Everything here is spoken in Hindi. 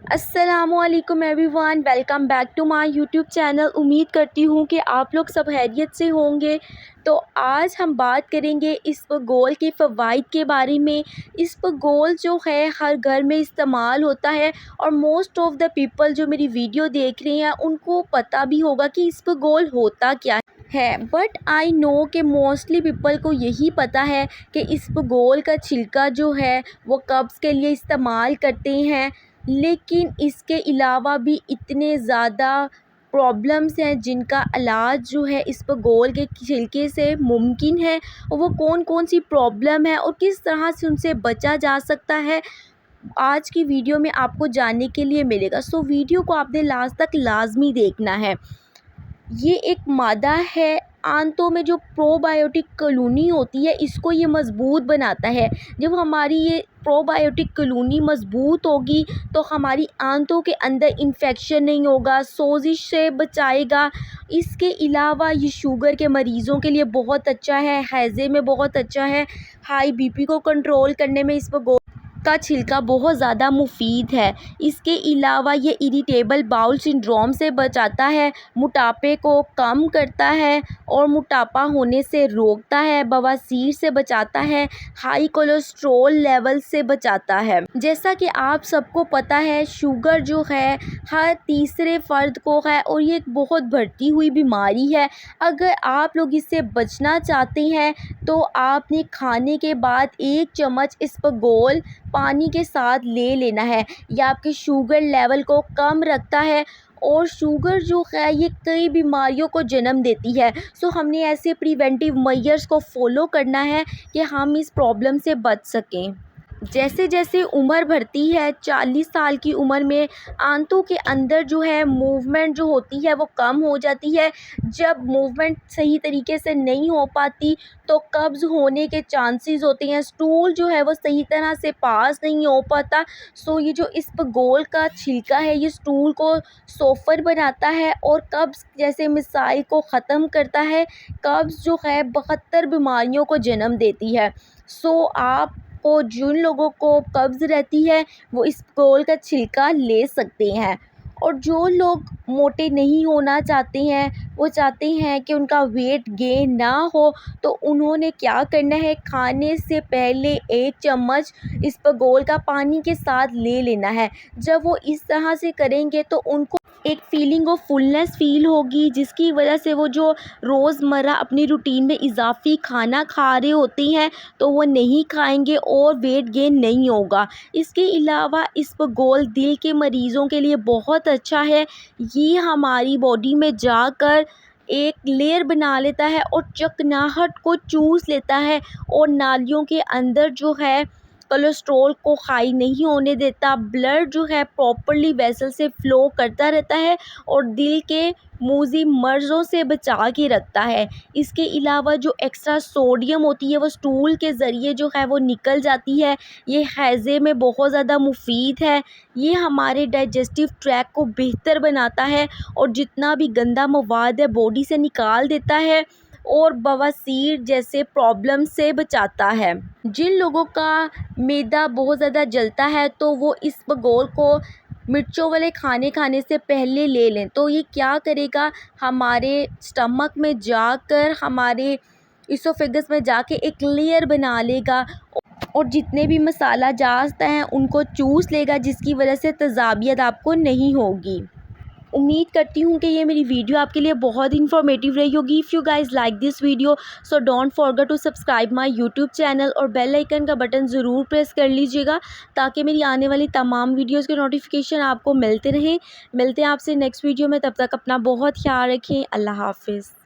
अस्सलामुअलैकुम everyone, welcome back to my YouTube channel. उम्मीद करती हूँ कि आप लोग सब खैरियत से होंगे। तो आज हम बात करेंगे इसबगोल के फ़वाइद के बारे में। इसबगोल जो है हर घर में इस्तेमाल होता है और मोस्ट ऑफ़ द पीपल जो मेरी वीडियो देख रहे हैं उनको पता भी होगा कि इसबगोल होता क्या है। बट आई नो कि मोस्टली पीपल को यही पता है कि इसबगोल का छिलका जो है वो कब्ज़ के लिए इस्तेमाल करते हैं, लेकिन इसके अलावा भी इतने ज़्यादा प्रॉब्लम्स हैं जिनका इलाज जो है इसबगोल के छिलके से मुमकिन है। और वो कौन कौन सी प्रॉब्लम है और किस तरह से उनसे बचा जा सकता है, आज की वीडियो में आपको जानने के लिए मिलेगा। सो वीडियो को आपने लास्ट तक लाजमी देखना है। ये एक मादा है, आंतों में जो प्रोबायोटिक कॉलोनी होती है इसको ये मज़बूत बनाता है। जब हमारी ये प्रोबायोटिक कॉलोनी मज़बूत होगी तो हमारी आंतों के अंदर इन्फेक्शन नहीं होगा, सोजिश से बचाएगा। इसके अलावा ये शुगर के मरीज़ों के लिए बहुत अच्छा है, हैज़े में बहुत अच्छा है, हाई बीपी को कंट्रोल करने में इसबगोल का छिलका बहुत ज़्यादा मुफीद है। इसके अलावा ये इरिटेबल बाउल सिंड्रोम से बचाता है, मोटापे को कम करता है और मोटापा होने से रोकता है, बवासीर से बचाता है, हाई कोलेस्ट्रॉल लेवल से बचाता है। जैसा कि आप सबको पता है शुगर जो है हर तीसरे फ़र्द को है और ये एक बहुत बढ़ती हुई बीमारी है। अगर आप लोग इससे बचना चाहते हैं तो आपने खाने के बाद 1 चम्मच इसबगोल पानी के साथ ले लेना है। यह आपके शुगर लेवल को कम रखता है और शुगर जो है ये कई बीमारियों को जन्म देती है। सो हमने ऐसे प्रिवेंटिव मेजर्स को फॉलो करना है कि हम इस प्रॉब्लम से बच सकें। जैसे जैसे उम्र बढ़ती है, 40 साल की उम्र में आंतों के अंदर जो है मूवमेंट जो होती है वो कम हो जाती है। जब मूवमेंट सही तरीके से नहीं हो पाती तो कब्ज़ होने के चांसेस होते हैं, स्टूल जो है वो सही तरह से पास नहीं हो पाता। सो ये जो इसबगोल का छिलका है ये स्टूल को सॉफ्टर बनाता है और कब्ज़ जैसे मिसाइल को ख़त्म करता है। कब्ज़ जो है 72 बीमारियों को जन्म देती है। सो आप को जिन लोगों को कब्ज़ रहती है वो इसबगोल का छिलका ले सकते हैं। और जो लोग मोटे नहीं होना चाहते हैं, वो चाहते हैं कि उनका वेट गेन ना हो, तो उन्होंने क्या करना है, खाने से पहले 1 चम्मच इसबगोल का पानी के साथ ले लेना है। जब वो इस तरह से करेंगे तो उनको एक फीलिंग ऑफ फुलनेस फ़ील होगी, जिसकी वजह से वो जो रोज़मर्रा अपनी रूटीन में इजाफ़ी खाना खा रहे होते हैं तो वो नहीं खाएंगे और वेट गेन नहीं होगा। इसके अलावा इसबगोल दिल के मरीज़ों के लिए बहुत अच्छा है। ये हमारी बॉडी में जाकर एक लेयर बना लेता है और चिकनाहट को चूस लेता है और नालियों के अंदर जो है कोलेस्ट्रॉल को हाई नहीं होने देता। ब्लड जो है प्रॉपर्ली वेसल से फ़्लो करता रहता है और दिल के मूज़ी मर्ज़ों से बचा के रखता है। इसके अलावा जो एक्स्ट्रा सोडियम होती है वो स्टूल के ज़रिए जो है वो निकल जाती है। ये हैज़े में बहुत ज़्यादा मुफीद है। ये हमारे डाइजेस्टिव ट्रैक को बेहतर बनाता है और जितना भी गंदा मवाद है बॉडी से निकाल देता है और बवासीर जैसे प्रॉब्लम से बचाता है। जिन लोगों का मैदा बहुत ज़्यादा जलता है तो वो इसबगोल को मिर्चों वाले खाने खाने से पहले ले लें, तो ये क्या करेगा, हमारे स्टमक में जाकर हमारे इसोफेगस में जाके एक लेयर बना लेगा और जितने भी मसाला जात हैं उनको चूस लेगा, जिसकी वजह से तेज़ाबियत आपको नहीं होगी। उम्मीद करती हूँ कि ये मेरी वीडियो आपके लिए बहुत इन्फॉर्मेटिव रही होगी। If you guys like this video so don't forget to subscribe my YouTube channel और बेल आइकन का बटन ज़रूर प्रेस कर लीजिएगा ताकि मेरी आने वाली तमाम वीडियोस के नोटिफिकेशन आपको मिलते रहें। मिलते हैं आपसे नेक्स्ट वीडियो में, तब तक अपना बहुत ख्याल रखें। अल्लाह हाफ़िज़।